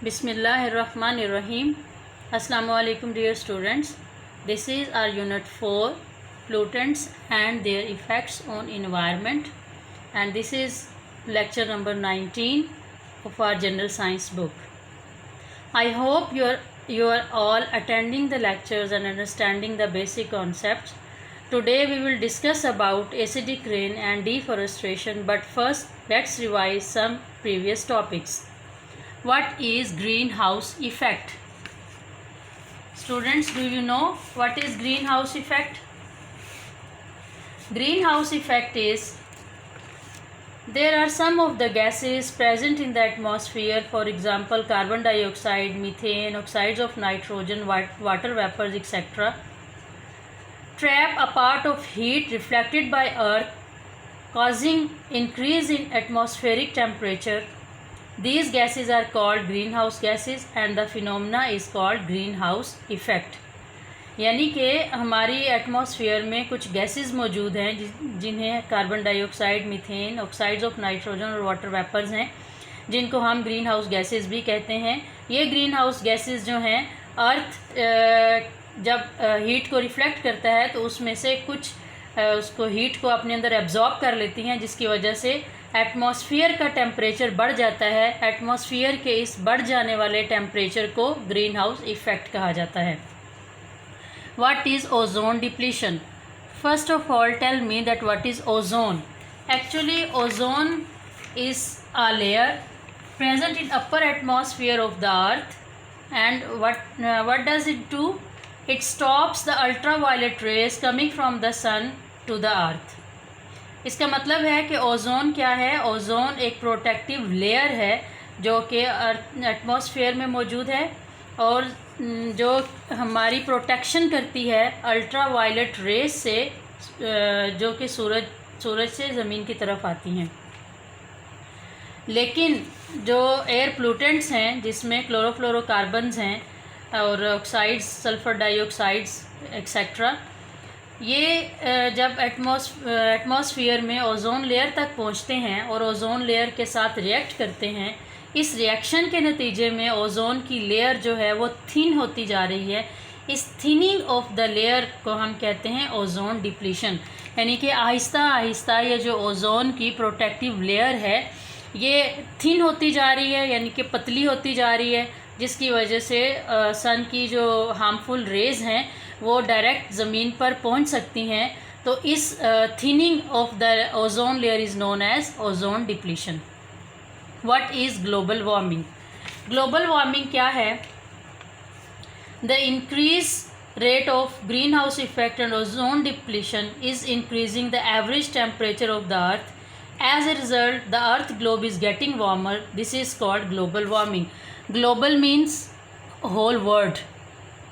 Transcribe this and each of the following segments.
Bismillahirrahmanirrahim. Assalamualaikum dear students. This is our unit 4 pollutants and their effects on environment, and this is lecture number 19 of our general science book. I hope you are all attending the lectures and understanding the basic concepts. Today we will discuss about acidic rain and deforestation, but first let's revise some previous topics. What is greenhouse effect? Students, do you know what is greenhouse effect? Greenhouse effect is there are some of the gases present in the atmosphere, for example carbon dioxide, methane, oxides of nitrogen, water vapors, etc. trap a part of heat reflected by earth, causing increase in atmospheric temperature. These gases are called greenhouse gases and the phenomena is called greenhouse effect. यानी कि हमारी atmosphere में कुछ gases मौजूद हैं जिन्हें carbon dioxide, methane, oxides of nitrogen और water vapours हैं, जिनको हम ग्रीन हाउस गैसेस भी कहते हैं. ये ग्रीन हाउस गैसेस जो हैं अर्थ जब हीट को रिफ्लेक्ट करता है तो उसमें से कुछ उसको हीट को अपने अंदर एब्जॉर्ब कर लेती हैं, जिसकी वजह से एटमॉस्फेयर का टेम्परेचर बढ़ जाता है. एटमॉस्फेयर के इस बढ़ जाने वाले टेम्परेचर को ग्रीन हाउस इफ़ेक्ट कहा जाता है. What is ozone depletion? First of all tell me that what is ozone. Actually ozone is a layer present in upper atmosphere of the earth and what does it do? It stops the ultraviolet rays coming from the sun to the earth. इसका मतलब है कि ozone क्या है? Ozone एक protective layer है जो कि एटमॉस्फेयर में मौजूद है और जो हमारी प्रोटेक्शन करती है अल्ट्रा वायलेट रेज से जो कि सूरज से ज़मीन की तरफ आती हैं. लेकिन जो एयर पोल्यूटेंट्स हैं जिसमें क्लोरोफ्लोरोकार्बन्स हैं और ऑक्साइड्स, सल्फ़र डाइऑक्साइड्स एक्सेट्रा, ये जब एटमॉस्फेयर में ओजोन लेयर तक पहुंचते हैं और ओजोन लेयर के साथ रिएक्ट करते हैं, इस रिएक्शन के नतीजे में ओजोन की लेयर जो है वो थिन होती जा रही है. इस थिनिंग ऑफ द लेयर को हम कहते हैं ओजोन डिप्लीशन. यानी कि आहिस्ता आहिस्ता ये जो ओजोन की प्रोटेक्टिव लेयर है ये थिन होती जा रही है, यानी कि पतली होती जा रही है, जिसकी वजह से सन की जो हार्मफुल रेज़ हैं वो डायरेक्ट ज़मीन पर पहुंच सकती हैं. तो इस thinning of the ozone layer is known as ozone depletion. What is global warming? Global warming क्या है? The increase rate of greenhouse effect and ozone depletion is increasing the average temperature of the earth. As a result, the earth globe is getting warmer. This is called global warming. Global means whole world.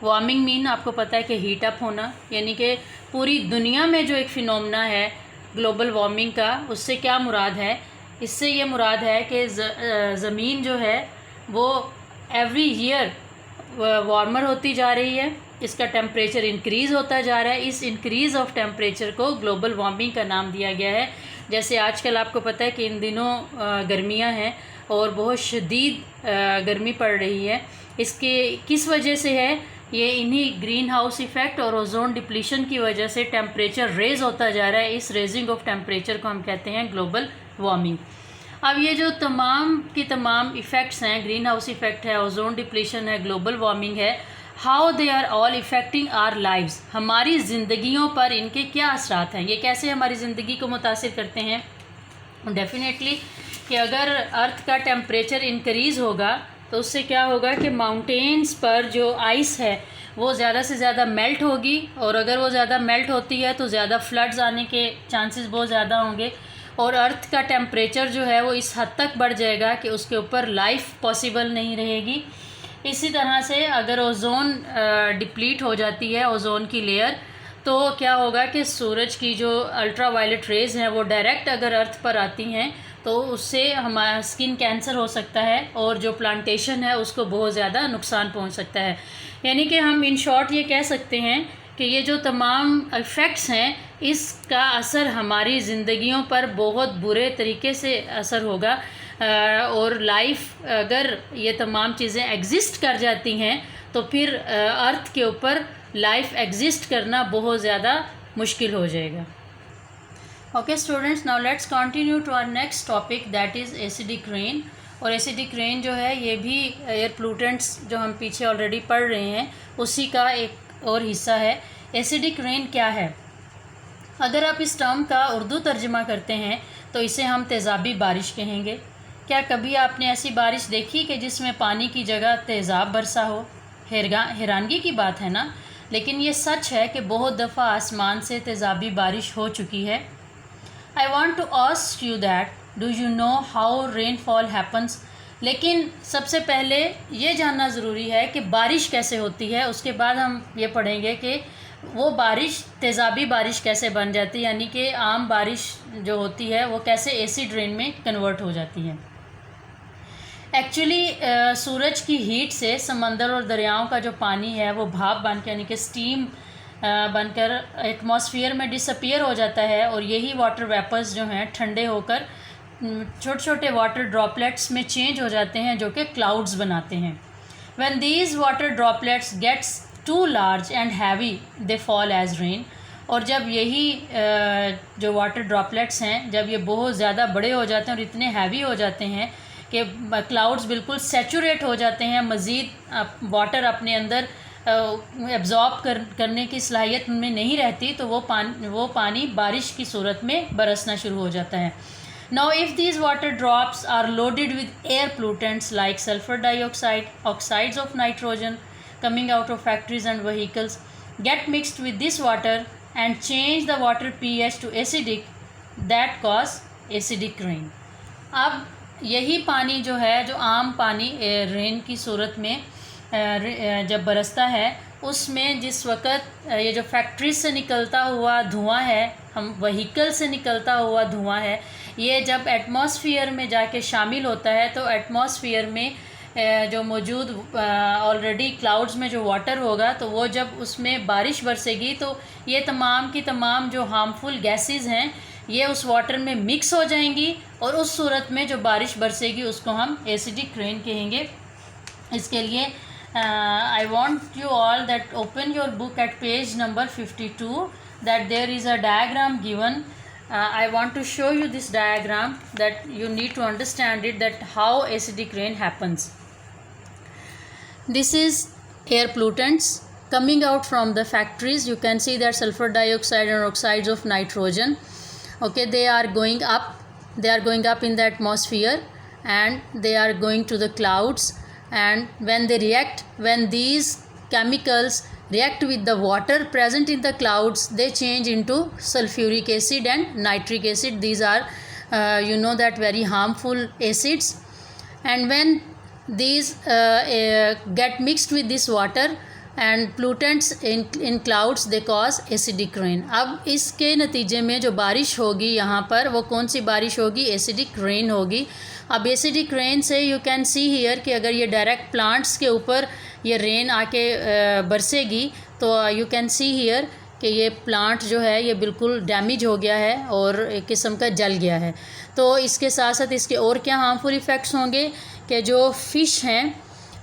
Warming mean आपको पता है कि heat up होना, यानी कि पूरी दुनिया में जो एक फिनोमेना है ग्लोबल वार्मिंग का, उससे क्या मुराद है? इससे ये मुराद है कि ज़मीन जो है वो एवरी ईयर वार्मर होती जा रही है, इसका टेम्परेचर इंक्रीज़ होता जा रहा है. इस इंक्रीज़ ऑफ टेम्परेचर को ग्लोबल वार्मिंग का नाम दिया गया है. जैसे आजकल आपको पता है कि इन दिनों गर्मियां हैं और बहुत शदीद गर्मी पड़ रही है. इसके किस वजह से है? ये इन्हीं ग्रीन हाउस इफ़ेक्ट और ओजोन डिप्लीशन की वजह से टेम्परेचर रेज़ होता जा रहा है. इस रेजिंग ऑफ टेम्परेचर को हम कहते हैं ग्लोबल वार्मिंग. अब ये जो तमाम की तमाम इफ़ेक्ट्स हैं, ग्रीन हाउस इफ़ेक्ट है, ओजोन डिप्लीशन है, ग्लोबल वार्मिंग है, how they are all affecting our lives. हमारी ज़िंदगियों पर इनके क्या असरात हैं? ये कैसे हमारी ज़िंदगी को मुतासिर करते हैं? डेफिनेटली कि अगर अर्थ का टेम्परेचर इंक्रीज़ होगा तो उससे क्या होगा कि माउंटेन्स पर जो आइस है वो ज़्यादा से ज़्यादा मेल्ट होगी, और अगर वो ज़्यादा मेल्ट होती है तो ज़्यादा फ्लड्स आने के चांसेस बहुत ज़्यादा होंगे, और अर्थ का टेम्परेचर जो है वो इस हद तक बढ़ जाएगा कि उसके ऊपर लाइफ पॉसिबल नहीं रहेगी. इसी तरह से अगर ओजोन डिप्लीट हो जाती है, ओजोन की लेयर, तो क्या होगा कि सूरज की जो अल्ट्रा वायलेट रेज़ हैं वो डायरेक्ट अगर अर्थ पर आती हैं तो उससे हमारा स्किन कैंसर हो सकता है और जो प्लांटेशन है उसको बहुत ज़्यादा नुकसान पहुंच सकता है. यानी कि हम इन शॉर्ट ये कह सकते हैं कि ये जो तमाम इफ़ेक्ट्स हैं इसका असर हमारी ज़िंदगियों पर बहुत बुरे तरीके से असर होगा. और लाइफ अगर ये तमाम चीज़ें एग्जिस्ट कर जाती हैं तो फिर अर्थ के ऊपर लाइफ एग्जिस्ट करना बहुत ज़्यादा मुश्किल हो जाएगा। Okay students, now let's continue to our next topic, that is acidic rain. और एसिडिक रेन जो है ये भी एयर पोल्यूटेंट्स जो हम पीछे ऑलरेडी पढ़ रहे हैं उसी का एक और हिस्सा है। एसिडिक रेन क्या है? अगर आप इस टर्म का उर्दू तर्जुमा करते हैं तो इसे हम तेज़ाबी बारिश कहेंगे। क्या कभी आपने ऐसी बारिश देखी कि जिसमें पानी की जगह तेज़ाब बरसा हो? हैरानगी की बात है ना, लेकिन ये सच है कि बहुत दफ़ा आसमान से तेज़ाबी बारिश हो चुकी है। I want to ask you that do you know how rainfall happens. लेकिन सबसे पहले ये जानना ज़रूरी है कि बारिश कैसे होती है, उसके बाद हम ये पढ़ेंगे कि वो बारिश तेज़ाबी बारिश कैसे बन जाती है, यानी कि आम बारिश जो होती है वो कैसे एसिड रेन में कन्वर्ट हो जाती है। एक्चुअली सूरज की हीट से समंदर और दरियाओं का जो पानी है वो भाप बनकर यानी कि स्टीम बनकर एटमॉस्फेयर में डिसअपीयर हो जाता है, और यही वाटर वेपर्स जो हैं ठंडे होकर छोटे छोटे वाटर ड्रॉपलेट्स में चेंज हो जाते हैं जो कि क्लाउड्स बनाते हैं। When these water droplets gets too large and heavy they fall as rain. और जब यही जो वाटर ड्रॉपलेट्स हैं जब ये बहुत ज़्यादा बड़े हो जाते हैं और इतने हैवी हो जाते हैं कि क्लाउड्स बिल्कुल सैचुरेट हो जाते हैं, मज़ीद वाटर अपने अंदर एब्जॉर्ब करने की सलाहियत उनमें नहीं रहती, तो वो पानी बारिश की सूरत में बरसना शुरू हो जाता है। Now if these water drops are loaded with air pollutants like sulfur dioxide, oxides of nitrogen coming out of factories and vehicles get mixed with this water and change the water pH to acidic, that cause acidic rain। अब यही पानी जो है, जो आम पानी rain की सूरत में जब बरसता है उसमें जिस वक़्त ये जो फैक्ट्री से निकलता हुआ धुआं है, हम व्हीकल से निकलता हुआ धुआं है, ये जब एटमॉस्फेयर में जाके शामिल होता है तो एटमॉस्फेयर में जो मौजूद ऑलरेडी क्लाउड्स में जो वाटर होगा तो वो जब उसमें बारिश बरसेगी तो ये तमाम की तमाम जो हार्मफुल गैसेस हैं ये उस वाटर में मिक्स हो जाएंगी, और उस सूरत में जो बारिश बरसेगी उसको हम एसिडिक रेन कहेंगे। इसके लिए I want you all that open your book at page number 52, that there is a diagram given. I want to show you this diagram that you need to understand it, that how acidic rain happens. This is air pollutants coming out from the factories. You can see that sulfur dioxide and oxides of nitrogen, okay, they are going up in the atmosphere and they are going to the clouds, and when these chemicals react with the water present in the clouds, they change into sulfuric acid and nitric acid. These are you know that very harmful acids, and when these get mixed with this water and pollutants in clouds, they cause acidic rain. अब इसके नतीजे में जो बारिश होगी यहाँ पर वो कौन सी बारिश होगी? एसिडिक रेन होगी। अब एसिडिक रेन से यू कैन सी हियर कि अगर ये डायरेक्ट प्लांट्स के ऊपर ये रेन आके बरसेगी तो यू कैन सी हियर कि ये प्लांट जो है ये बिल्कुल डैमेज हो गया है और एक किस्म का जल गया है। तो इसके साथ साथ इसके और क्या हार्मफुल इफ़ेक्ट्स होंगे कि जो फ़िश हैं,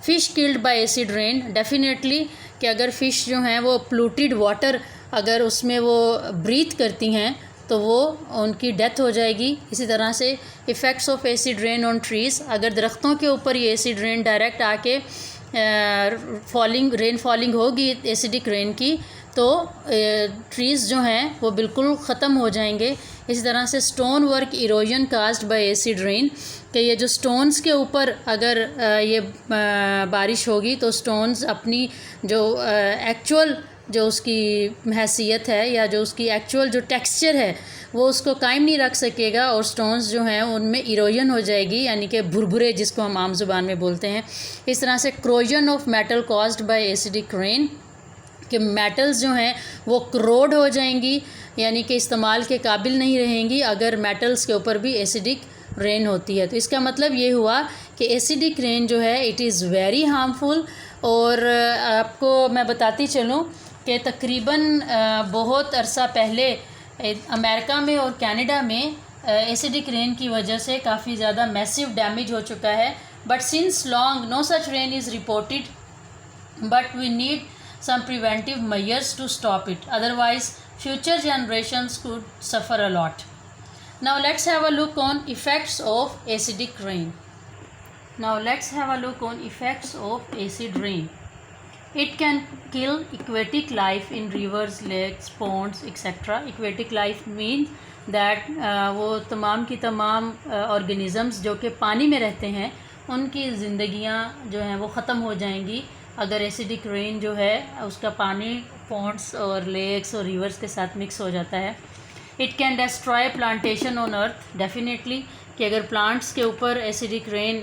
fish killed by acid rain, definitely कि अगर फ़िश जो हैं वो पोल्यूटेड वाटर अगर उसमें वो ब्रीथ करती हैं तो वो उनकी डेथ हो जाएगी। इसी तरह से effects of acid rain on trees, अगर दरख्तों के ऊपर ये एसिड रेन डायरेक्ट आके रेन फॉलिंग होगी एसिडिक रेन की तो ट्रीज़ जो हैं वो बिल्कुल ख़त्म हो जाएंगे। इसी तरह से stone work erosion caused bye acid rain, कि ये जो स्टोन्स के ऊपर अगर ये बारिश होगी तो स्टोन्स अपनी जो एक्चुअल जो उसकी हैसियत है या जो उसकी एक्चुअल जो टेक्सचर है वो उसको कायम नहीं रख सकेगा और स्टोन्स जो हैं उनमें इरोजन हो जाएगी, यानी कि भुरभुरे जिसको हम आम ज़ुबान में बोलते हैं। इस तरह से corrosion of metal caused by acidic rain, कि मेटल्स जो हैं वो क्रोड हो जाएंगी, यानी कि इस्तेमाल के काबिल नहीं रहेंगी अगर मेटल्स के ऊपर भी एसिडिक रेन होती है। तो इसका मतलब ये हुआ कि एसिडिक रेन जो है इट इज़ वेरी हार्मफुल। और आपको मैं बताती चलूँ कि तकरीबन बहुत अरसा पहले अमेरिका में और कनाडा में एसिडिक रेन की वजह से काफ़ी ज़्यादा मैसिव डैमेज हो चुका है. But since long no such rain is reported, but we need some preventive measures to stop it, otherwise future generations could suffer a lot. Now let's have a look on effects of acidic rain. Now let's have a look on effects of acid rain. It can kill aquatic life in rivers, lakes, ponds, etc. Aquatic life means that वो तमाम की तमाम organisms जो कि पानी में रहते हैं उनकी ज़िंदगियाँ जो हैं वो ख़त्म हो जाएंगी अगर एसिडिक रेन जो है उसका पानी पॉन्ड्स और लेक्स और रिवर्स के साथ मिक्स हो जाता है. It can destroy plantation on earth, definitely कि अगर प्लांट्स के ऊपर एसिडिक रेन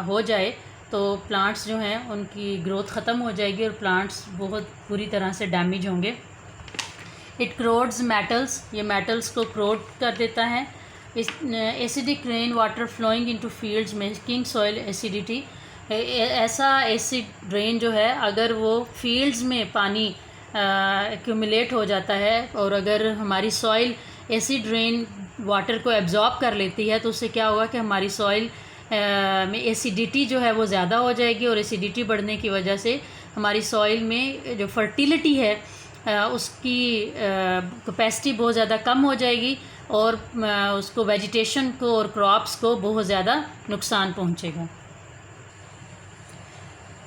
हो जाए तो प्लांट्स जो हैं उनकी ग्रोथ ख़त्म हो जाएगी और प्लांट्स बहुत बुरी तरह से डैमेज होंगे. इट क्रोड्स मेटल्स, ये मेटल्स को क्रोड कर देता है. इस acidic rain water flowing into fields making soil acidity, ऐसा एसिड रेन जो है अगर वो फील्ड्स में पानी एक्यूमुलेट हो जाता है और अगर हमारी सॉइल एसिड रेन वाटर को एब्जॉर्ब कर लेती है तो उससे क्या होगा कि हमारी सॉइल में एसिडिटी जो है वो ज़्यादा हो जाएगी और एसिडिटी बढ़ने की वजह से हमारी सॉइल में जो फर्टिलिटी है उसकी कैपेसिटी बहुत ज़्यादा कम हो जाएगी और उसको वेजिटेशन को और क्रॉप्स को बहुत ज़्यादा नुकसान पहुँचेगा.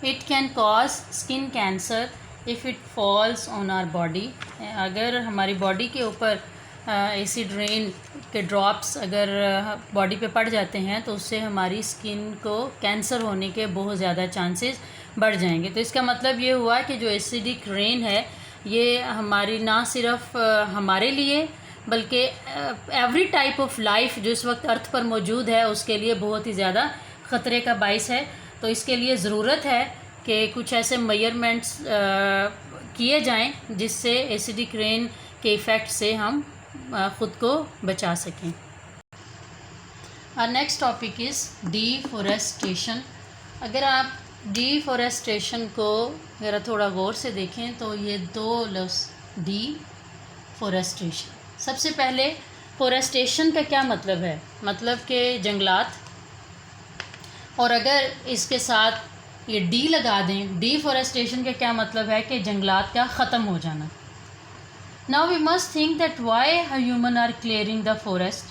It can cause skin cancer if it falls on our body. अगर हमारी बॉडी के ऊपर एसिड रेन के ड्रॉप्स अगर बॉडी पे पड़ जाते हैं तो उससे हमारी स्किन को कैंसर होने के बहुत ज़्यादा चांसेस बढ़ जाएंगे. तो इसका मतलब ये हुआ कि जो एसिडिक रेन है ये हमारी ना सिर्फ हमारे लिए बल्कि एवरी टाइप ऑफ लाइफ जो इस वक्त अर्थ पर मौजूद है उसके लिए बहुत ही ज़्यादा ख़तरे का बाइस है. तो इसके लिए ज़रूरत है कि कुछ ऐसे मेजरमेंट्स किए जाएं जिससे एसिडिक रेन के इफ़ेक्ट से हम ख़ुद को बचा सकें. Next topic is deforestation. अगर आप डीफॉरेस्टेशन को ज़रा थोड़ा गौर से देखें तो ये दो लफ्ज़ डीफॉरेस्टेशन. सबसे पहले फॉरेस्टेशन का क्या मतलब है, मतलब कि जंगलात, और अगर इसके साथ ये डी लगा दें, डीफॉरेस्टेशन का क्या मतलब है कि जंगलात का ख़त्म हो जाना. Now we must think that why human are clearing the forest.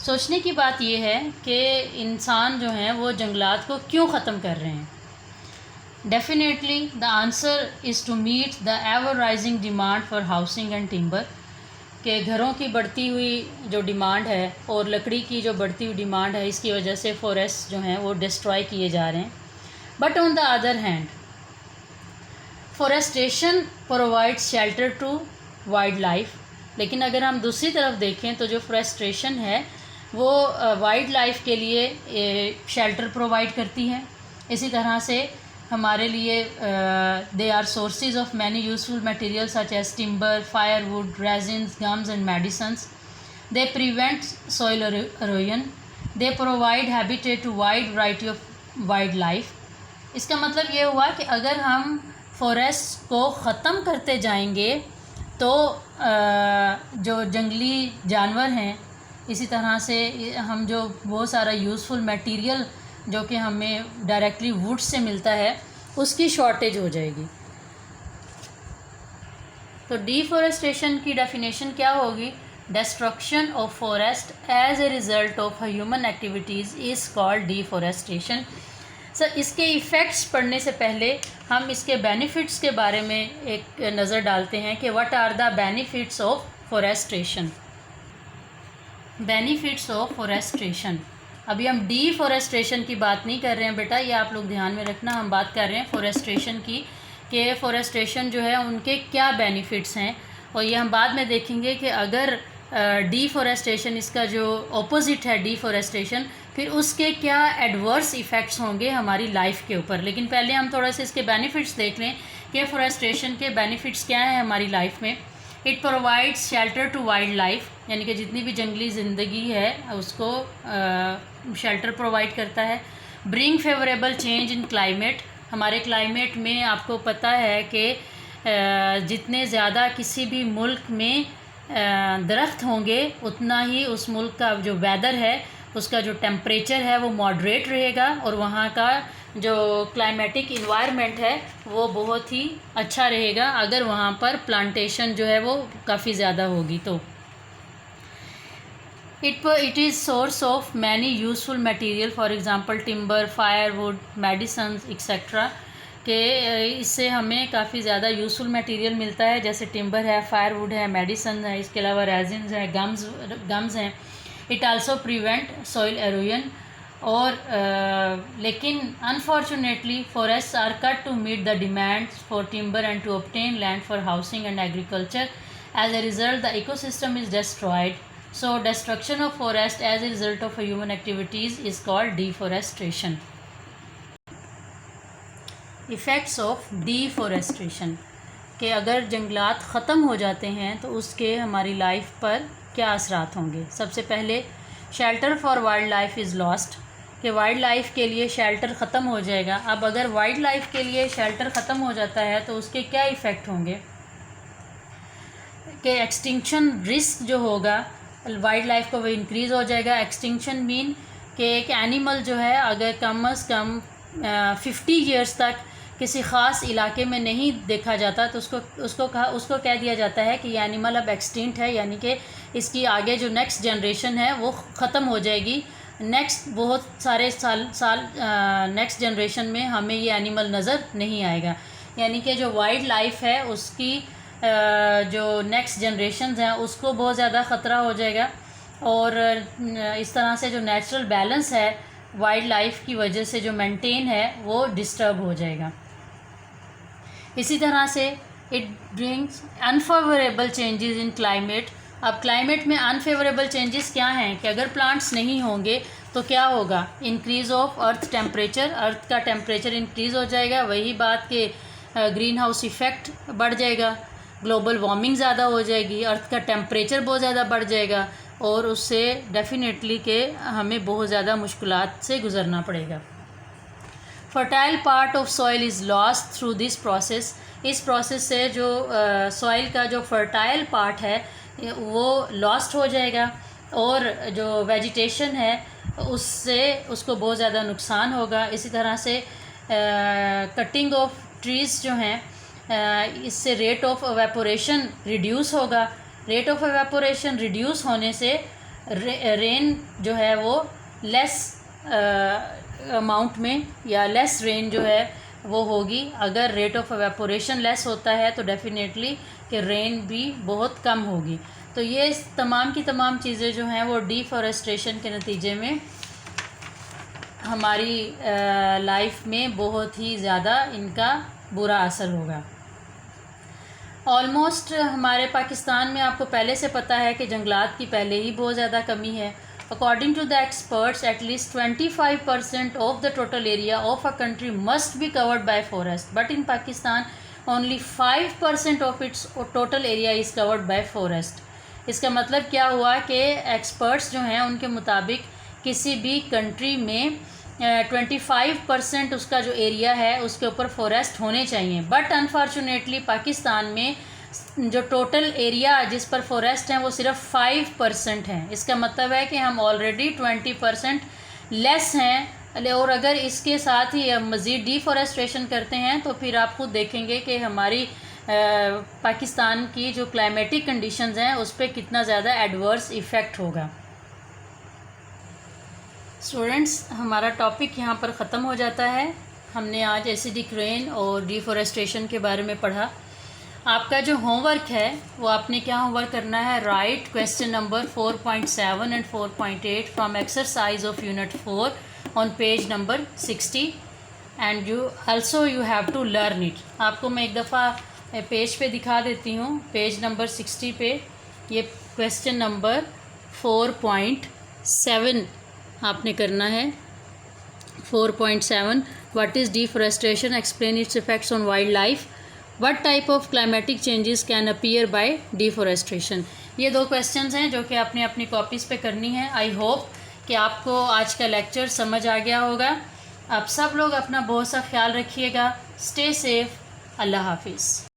सोचने की बात यह है कि इंसान जो हैं वो जंगलात को क्यों ख़त्म कर रहे हैं. Definitely the answer is to meet the ever rising demand for housing and timber, कि घरों की बढ़ती हुई जो डिमांड है और लकड़ी की जो बढ़ती हुई डिमांड है इसकी वजह से फॉरेस्ट जो हैं वो डिस्ट्रॉय किए जा रहे हैं. But on the other hand forestation provides shelter to wild life. लेकिन अगर हम दूसरी तरफ देखें तो जो फॉरेस्टेशन है वो वाइल्ड लाइफ के लिए शेल्टर प्रोवाइड करती है. इसी तरह से हमारे लिए they are sources of many useful material such as timber, firewood, resins, gums and medicines. They prevent soil erosion. They provide habitat to wide variety of wild life. इसका मतलब ये हुआ कि अगर हम फॉरेस्ट को ख़त्म करते जाएंगे तो जो जंगली जानवर हैं, इसी तरह से हम जो बहुत सारा यूज़फुल मटेरियल जो कि हमें डायरेक्टली वुड से मिलता है उसकी शॉर्टेज हो जाएगी. तो डीफॉरेस्टेशन की डेफिनेशन क्या होगी? Destruction of forest as a result of human activities is called deforestation. Sir इसके इफ़ेक्ट्स पढ़ने से पहले हम इसके बेनिफिट्स के बारे में एक नज़र डालते हैं कि what are the benefits of forestation. Benefits of forestation. अभी हम डीफॉरेस्टेशन की बात नहीं कर रहे हैं बेटा, ये आप लोग ध्यान में रखना. हम बात कर रहे हैं फॉरेस्टेशन की कि फॉरेस्टेशन जो है उनके क्या बेनिफिट्स हैं, और ये हम बाद में देखेंगे कि अगर डीफॉरेस्टेशन इसका जो ऑपोजिट है डीफॉरेस्टेशन, फिर उसके क्या एडवर्स इफ़ेक्ट्स होंगे हमारी लाइफ के ऊपर. लेकिन पहले हम थोड़ा सा इसके बेनिफिट्स देख लें कि फॉरेस्टेशन के बेनिफिट्स क्या हैं हमारी लाइफ में. It provides shelter to wild life, यानी कि जितनी भी जंगली ज़िंदगी है उसको शेल्टर प्रोवाइड करता है. Bring favourable change in climate. हमारे क्लाइमेट में आपको पता है कि जितने ज़्यादा किसी भी मुल्क में दरख्त होंगे उतना ही उस मुल्क का जो वेदर है उसका जो टेम्परेचर है वो मॉडरेट रहेगा और वहाँ का जो क्लाइमेटिक इन्वायरमेंट है वो बहुत ही अच्छा रहेगा अगर वहाँ पर प्लांटेशन जो है वो काफ़ी ज़्यादा होगी तो। It is source of many useful material, for example timber, firewood, medicines etc. के इससे हमें काफ़ी ज़्यादा यूज़फुल मटेरियल मिलता है, जैसे टिम्बर है, फायरवुड है, मेडिसन है, इसके अलावा रेजिन्स है, गम्स हैं। It also prevent soil erosion और लेकिन unfortunately forest are cut to meet the demands for timber and to obtain land for housing and agriculture. As a result the ecosystem is destroyed. So destruction of forest as a result of human activities is called deforestation. Effects of deforestation कि अगर जंगलात ख़त्म हो जाते हैं तो उसके हमारी लाइफ पर क्या असरात होंगे। सबसे पहले shelter for wild life is lost कि वाइल्ड लाइफ के लिए शेल्टर ख़त्म हो जाएगा। अब अगर वाइल्ड लाइफ के लिए शेल्टर ख़त्म हो जाता है तो उसके क्या इफ़ेक्ट होंगे कि एक्सटिंक्शन रिस्क जो होगा वाइल्ड लाइफ को वो इंक्रीज़ हो जाएगा। एक्सटिंक्शन मीन कि एक एनिमल जो है अगर कम अज़ कम 50 ईयर्स तक किसी ख़ास इलाके में नहीं देखा जाता तो उसको कह दिया जाता है कि ये एनिमल अब एक्सटिंक्ट है, यानी कि इसकी आगे जो नेक्स्ट जनरेशन है वो ख़त्म हो जाएगी। नेक्स्ट बहुत सारे साल नेक्स्ट जनरेशन में हमें ये एनिमल नज़र नहीं आएगा, यानी कि जो वाइल्ड लाइफ है उसकी जो नेक्स्ट जनरेशन्स हैं उसको बहुत ज़्यादा ख़तरा हो जाएगा और इस तरह से जो नेचुरल बैलेंस है वाइल्ड लाइफ की वजह से जो मेंटेन है वो डिस्टर्ब हो जाएगा। इसी तरह से it brings unfavourable changes in climate. अब क्लाइमेट में अनफेवरेबल चेंजेस क्या हैं कि अगर प्लांट्स नहीं होंगे तो क्या होगा, इंक्रीज़ ऑफ अर्थ टेम्परेचर, अर्थ का टेम्परेचर इंक्रीज़ हो जाएगा। वही बात कि ग्रीन हाउस इफ़ेक्ट बढ़ जाएगा, ग्लोबल वार्मिंग ज़्यादा हो जाएगी, अर्थ का टेम्परेचर बहुत ज़्यादा बढ़ जाएगा और उससे डेफिनेटली के हमें बहुत ज़्यादा मुश्किलात से गुज़रना पड़ेगा। Fertile part of soil is lost through this process. इस प्रोसेस से जो सॉइल का जो फर्टाइल पार्ट है वो लॉस्ट हो जाएगा और जो वेजिटेशन है उसको बहुत ज़्यादा नुकसान होगा। इसी तरह से कटिंग ऑफ ट्रीज़ जो हैं इससे रेट ऑफ एवेपोरेशन रिड्यूस होगा। रेट ऑफ एवेपोरेशन रिड्यूस होने से रेन जो है वो लेस अमाउंट में या लेस रेन जो है वो होगी। अगर रेट ऑफ एवेपोरेशन लेस होता है तो डेफिनेटली कि रेन भी बहुत कम होगी। तो ये तमाम की तमाम चीज़ें जो हैं वो डिफॉरेस्टेशन के नतीजे में हमारी लाइफ में बहुत ही ज़्यादा इनका बुरा असर होगा। ऑलमोस्ट हमारे पाकिस्तान में आपको पहले से पता है कि जंगलात की पहले ही बहुत ज़्यादा कमी है। According to the experts at least 25% of the total area of a country must be covered by forest, but in Pakistan only 5% of its total area is covered by forest. इसका मतलब क्या हुआ कि एक्सपर्ट्स जो हैं उनके मुताबिक किसी भी कंट्री में 25% उसका जो एरिया है उसके ऊपर फॉरेस्ट होने चाहिए, बट अनफॉर्चुनेटली पाकिस्तान में जो टोटल एरिया जिस पर फॉरेस्ट हैं वो सिर्फ 5% हैं। इसका मतलब है कि हम ऑलरेडी 20% लेस हैं और अगर इसके साथ ही हम मज़ीद डिफॉरेस्टेशन करते हैं तो फिर आप खुद देखेंगे कि हमारी पाकिस्तान की जो क्लाइमेटिक कंडीशंस हैं उस पर कितना ज़्यादा एडवर्स इफ़ेक्ट होगा। स्टूडेंट्स, हमारा टॉपिक यहाँ पर ख़त्म हो जाता है। हमने आज एसिडिक रेन और डिफॉरेस्टेशन के बारे में पढ़ा। आपका जो होमवर्क है वो आपने क्या होमवर्क करना है, write question number 4.7 and 4.8 from exercise of unit 4 on page number 60 and you have to learn it. आपको मैं एक दफ़ा पेज पे दिखा देती हूँ। पेज नंबर 60 पे ये क्वेश्चन नंबर 4.7 आपने करना है। 4.7 what is deforestation, explain it's effects on wild life, what type of climatic changes can appear bye deforestation. ये दो क्वेश्चंस हैं जो कि आपने अपनी कॉपीज़ पे करनी है। आई होप कि आपको आज का लेक्चर समझ आ गया होगा। आप सब लोग अपना बहुत सा ख्याल रखिएगा। Stay safe. अल्लाह हाफिज़।